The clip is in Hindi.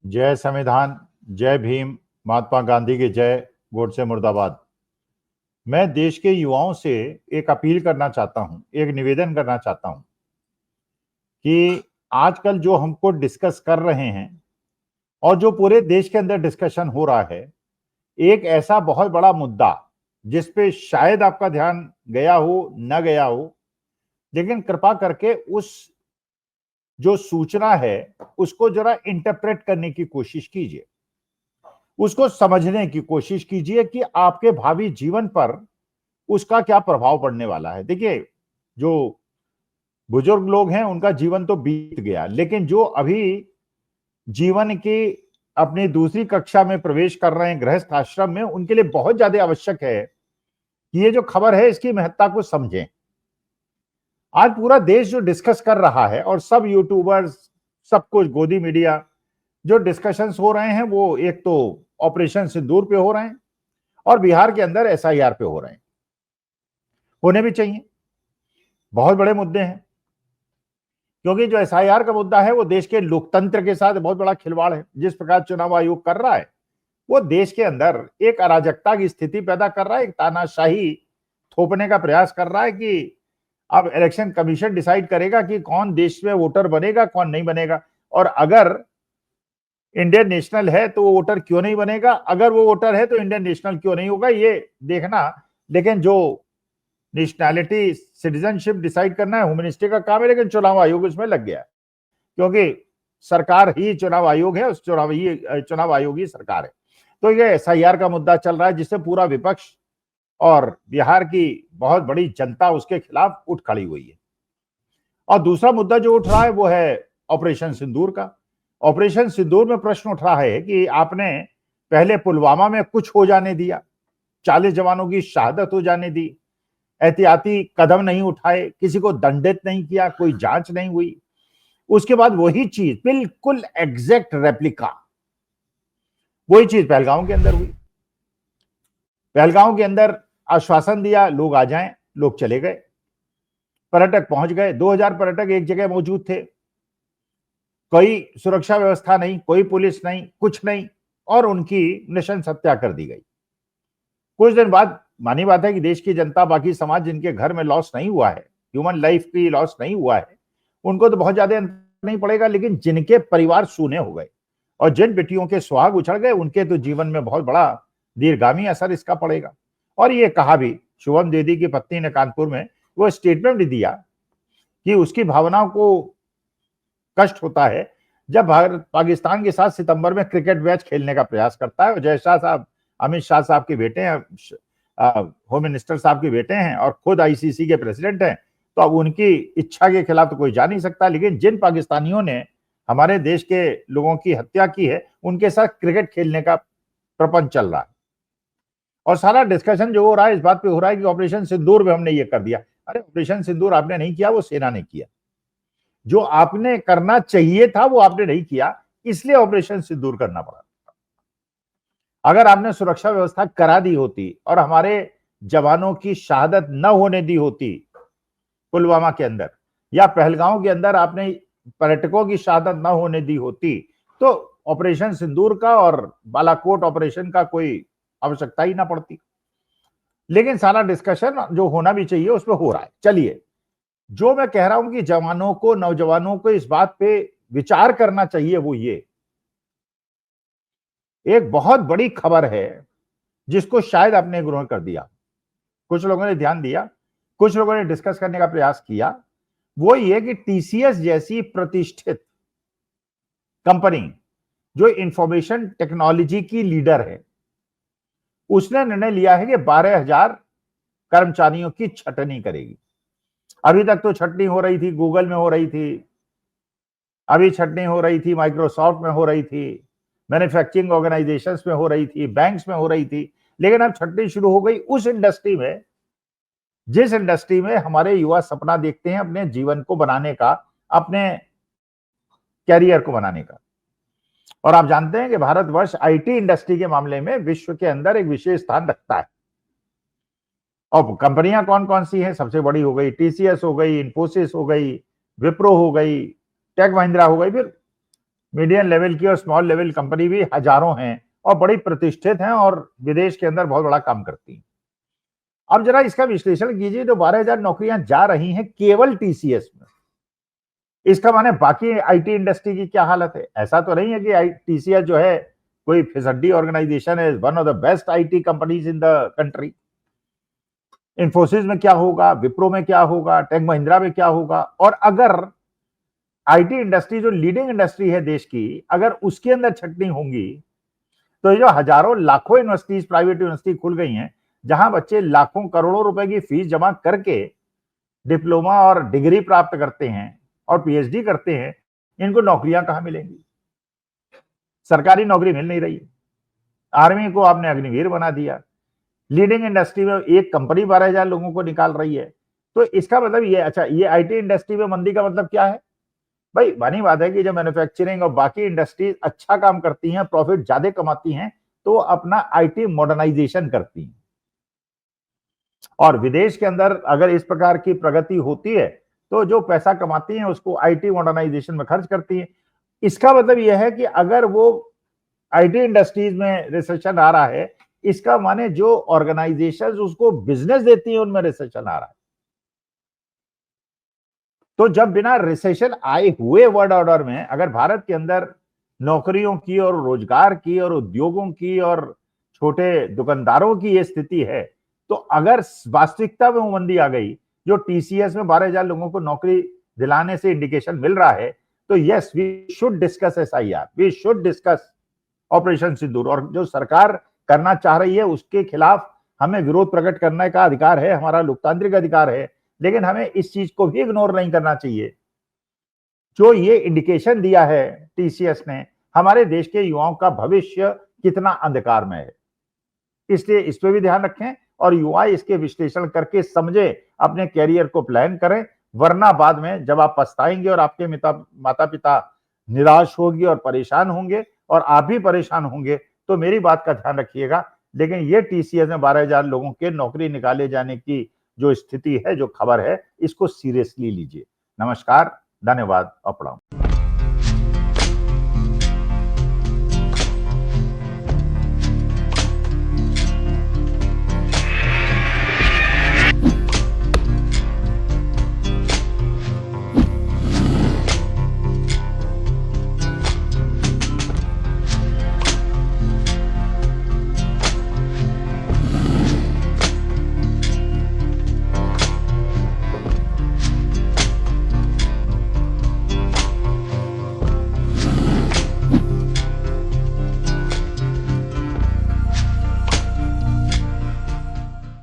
जय संविधान, जय भीम, महात्मा गांधी की जय, गोडसे मुर्दाबाद। मैं देश के युवाओं से एक अपील करना चाहता हूं, एक निवेदन करना चाहता हूं कि आजकल जो हमको डिस्कस कर रहे हैं और जो पूरे देश के अंदर डिस्कशन हो रहा है, एक ऐसा बहुत बड़ा मुद्दा जिस पे शायद आपका ध्यान गया हो, न गया हो, लेकिन कृपा करके उस जो सूचना है उसको जरा इंटरप्रेट करने की कोशिश कीजिए, उसको समझने की कोशिश कीजिए कि आपके भावी जीवन पर उसका क्या प्रभाव पड़ने वाला है। देखिए, जो बुजुर्ग लोग हैं उनका जीवन तो बीत गया, लेकिन जो अभी जीवन की अपनी दूसरी कक्षा में प्रवेश कर रहे हैं गृहस्थ आश्रम में, उनके लिए बहुत ज्यादा आवश्यक है कि ये जो खबर है इसकी महत्ता को समझें। आज पूरा देश जो डिस्कस कर रहा है और सब यूट्यूबर्स, सब कुछ गोदी मीडिया, जो डिस्कशंस हो रहे हैं वो एक तो ऑपरेशन सिंदूर पे हो रहे हैं और बिहार के अंदर एसआईआर पे हो रहे हैं। होने भी चाहिए, बहुत बड़े मुद्दे हैं, क्योंकि जो एसआईआर का मुद्दा है वो देश के लोकतंत्र के साथ बहुत बड़ा खिलवाड़ है। जिस प्रकार चुनाव आयोग कर रहा है वो देश के अंदर एक अराजकता की स्थिति पैदा कर रहा है, एक तानाशाही थोपने का प्रयास कर रहा है कि अब इलेक्शन कमीशन डिसाइड करेगा कि कौन देश में वोटर बनेगा, कौन नहीं बनेगा। और अगर इंडियन नेशनल है तो वो वोटर क्यों नहीं बनेगा, अगर वो वोटर है तो इंडियन नेशनल क्यों नहीं होगा, ये देखना। लेकिन जो नेशनैलिटी, सिटीजनशिप डिसाइड करना है होम मिनिस्ट्री का काम है, लेकिन चुनाव आयोग उसमें लग गया, क्योंकि सरकार ही चुनाव आयोग है, उस चुनाव आयोग ही सरकार है। तो ये एसआईआर का मुद्दा चल रहा है जिससे पूरा विपक्ष और बिहार की बहुत बड़ी जनता उसके खिलाफ उठ खड़ी हुई है। और दूसरा मुद्दा जो उठ रहा है वो है ऑपरेशन सिंदूर का। ऑपरेशन सिंदूर में प्रश्न उठ रहा है कि आपने पहले पुलवामा में कुछ हो जाने दिया, 40 जवानों की शहादत हो जाने दी, एहतियाती कदम नहीं उठाए, किसी को दंडित नहीं किया, कोई जांच नहीं हुई। उसके बाद वही चीज बिल्कुल एग्जैक्ट रेप्लिका, वही चीज पहलगांव के अंदर हुई। पहलगांव के अंदर आश्वासन दिया लोग आ जाएं, लोग चले गए, पर्यटक पहुंच गए, 2000 पर्यटक एक जगह मौजूद थे, कोई सुरक्षा व्यवस्था नहीं, कोई पुलिस नहीं, कुछ नहीं, और उनकी नृशंस हत्या कर दी गई। कुछ दिन बाद, मानी बात है कि देश की जनता, बाकी समाज जिनके घर में लॉस नहीं हुआ है, ह्यूमन लाइफ की लॉस नहीं हुआ है, उनको तो बहुत ज्यादा नहीं पड़ेगा, लेकिन जिनके परिवार सूने हो गए और जिन बेटियों के सुहाग उछड़ गए, उनके तो जीवन में बहुत बड़ा दीर्घगामी असर इसका पड़ेगा। और ये कहा भी शुभम द्विवेदी की पत्नी ने कानपुर में, वो स्टेटमेंट भी दिया कि उसकी भावनाओं को कष्ट होता है जब भारत पाकिस्तान के साथ सितंबर में क्रिकेट मैच खेलने का प्रयास करता है। और जय शाह साहब, अमित शाह साहब के बेटे हैं, होम मिनिस्टर साहब के बेटे हैं और खुद आईसीसी के प्रेसिडेंट हैं, तो अब उनकी इच्छा के खिलाफ तो कोई जा नहीं सकता। लेकिन जिन पाकिस्तानियों ने हमारे देश के लोगों की हत्या की है, उनके साथ क्रिकेट खेलने का प्रपंच चल रहा है। और सारा डिस्कशन जो हो रहा है इस बात पे हो रहा है कि ऑपरेशन सिंदूर में हमने ये कर दिया। अरे ऑपरेशन सिंदूर आपने नहीं किया, वो सेना ने किया। जो आपने करना चाहिए था वो आपने नहीं किया, इसलिए ऑपरेशन सिंदूर करना पड़ा। अगर आपने सुरक्षा व्यवस्था करा दी होती और हमारे जवानों की शहादत न होने दी होती पुलवामा के अंदर, या पहलगांव के अंदर आपने पर्यटकों की शहादत न होने दी होती, तो ऑपरेशन सिंदूर का और बालाकोट ऑपरेशन का कोई आवश्यकता ही ना पड़ती। लेकिन सारा डिस्कशन जो होना भी चाहिए उसमें हो रहा है। चलिए, जो मैं कह रहा हूं कि जवानों को, नौजवानों को इस बात पे विचार करना चाहिए, वो ये एक बहुत बड़ी खबर है जिसको शायद आपने ग्रहण कर दिया, कुछ लोगों ने ध्यान दिया, कुछ लोगों ने डिस्कस करने का प्रयास किया। वो ये कि टीसीएस जैसी प्रतिष्ठित कंपनी जो इंफॉर्मेशन टेक्नोलॉजी की लीडर है, उसने निर्णय लिया है कि 12,000 कर्मचारियों की छटनी करेगी। अभी तक तो छटनी हो रही थी, गूगल में हो रही थी, अभी छटनी हो रही थी माइक्रोसॉफ्ट में हो रही थी, मैन्युफैक्चरिंग ऑर्गेनाइजेशंस में हो रही थी, बैंक्स में हो रही थी, लेकिन अब छटनी शुरू हो गई उस इंडस्ट्री में जिस इंडस्ट्री में हमारे युवा सपना देखते हैं अपने जीवन को बनाने का, अपने कैरियर को बनाने का। और आप जानते हैं कि भारतवर्ष आईटी इंडस्ट्री के मामले में विश्व के अंदर एक विशेष स्थान रखता है। और कंपनियां कौन कौन सी हैं? सबसे बड़ी हो गई टीसीएस हो गई, इंफोसिस हो गई, विप्रो हो गई, टेक महिंद्रा हो गई, फिर मीडियम लेवल की और स्मॉल लेवल कंपनी भी हजारों हैं और बड़ी प्रतिष्ठित हैं और विदेश के अंदर बहुत बड़ा काम करती हैं। अब जरा इसका विश्लेषण कीजिए, तो 12,000 नौकरियां जा रही हैं केवल टीसीएस में, इसका माने बाकी आईटी इंडस्ट्री की क्या हालत है? ऐसा तो नहीं है कि टीसीएस जो है कोई फिसड्डी ऑर्गेनाइजेशन है, one of the best IT companies in the country. Infosys में क्या होगा, विप्रो में क्या होगा, टेक महिंद्रा में क्या होगा? और अगर आईटी इंडस्ट्री जो लीडिंग इंडस्ट्री है देश की, अगर उसके अंदर छटनी होंगी, तो ये जो हजारों लाखों यूनिवर्सिटीज, प्राइवेट यूनिवर्सिटी खुल गई हैं, जहां बच्चे लाखों करोड़ों रुपए की फीस जमा करके डिप्लोमा और डिग्री प्राप्त करते हैं और पीएचडी करते हैं, इनको नौकरियां कहां मिलेंगी? सरकारी नौकरी मिल नहीं रही। आर्मी को आपने अग्निवीर बना दिया, लीडिंग इंडस्ट्री में एक कंपनी 12,000 लोगों को निकाल रही है। तो इसका मतलब ये, अच्छा ये आईटी इंडस्ट्री में मंदी का मतलब क्या है? भाई बनी बात है कि जब मैन्युफैक्चरिंग और बाकी इंडस्ट्रीज अच्छा काम करती हैं, प्रॉफिट ज्यादा कमाती हैं, तो अपना आईटी मॉडर्नाइजेशन करती हैं। और विदेश के अंदर अगर इस प्रकार की प्रगति होती है, तो जो पैसा कमाती हैं उसको आईटी मॉडर्नाइजेशन में खर्च करती हैं। इसका मतलब यह है कि अगर वो आईटी इंडस्ट्रीज में रिसेशन आ रहा है, इसका माने जो ऑर्गेनाइजेशंस उसको बिजनेस देती हैं उनमें रिसेशन आ रहा है। तो जब बिना रिसेशन आए हुए वर्ल्ड ऑर्डर में अगर भारत के अंदर नौकरियों की और रोजगार की और उद्योगों की और छोटे दुकानदारों की ये स्थिति है, तो अगर वास्तविकता में मंदी आ गई, जो टीसीएस में 12,000 लोगों को नौकरी दिलाने से इंडिकेशन मिल रहा है, तो yes we should discuss SIR, we should discuss operation Sindoor. और जो सरकार करना चाह रही है उसके खिलाफ हमें विरोध प्रकट करने का अधिकार है, हमारा लोकतांत्रिक अधिकार है, लेकिन हमें इस चीज को भी इग्नोर नहीं करना चाहिए। जो ये इंडिकेशन दिया है टीसीएस ने, हमारे देश के युवाओं का भविष्य कितना अंधकार में है, इसलिए इस पे भी ध्यान रखें और युवा इसके विश्लेषण करके समझे, अपने कैरियर को प्लान करें, वरना बाद में जब आप पछताएंगे और आपके माता पिता निराश होगी और परेशान होंगे और आप भी परेशान होंगे, तो मेरी बात का ध्यान रखिएगा। लेकिन ये टीसीएस में 12,000 लोगों के नौकरी निकाले जाने की जो स्थिति है, जो खबर है, इसको सीरियसली लीजिए। नमस्कार, धन्यवाद और प्रणाम।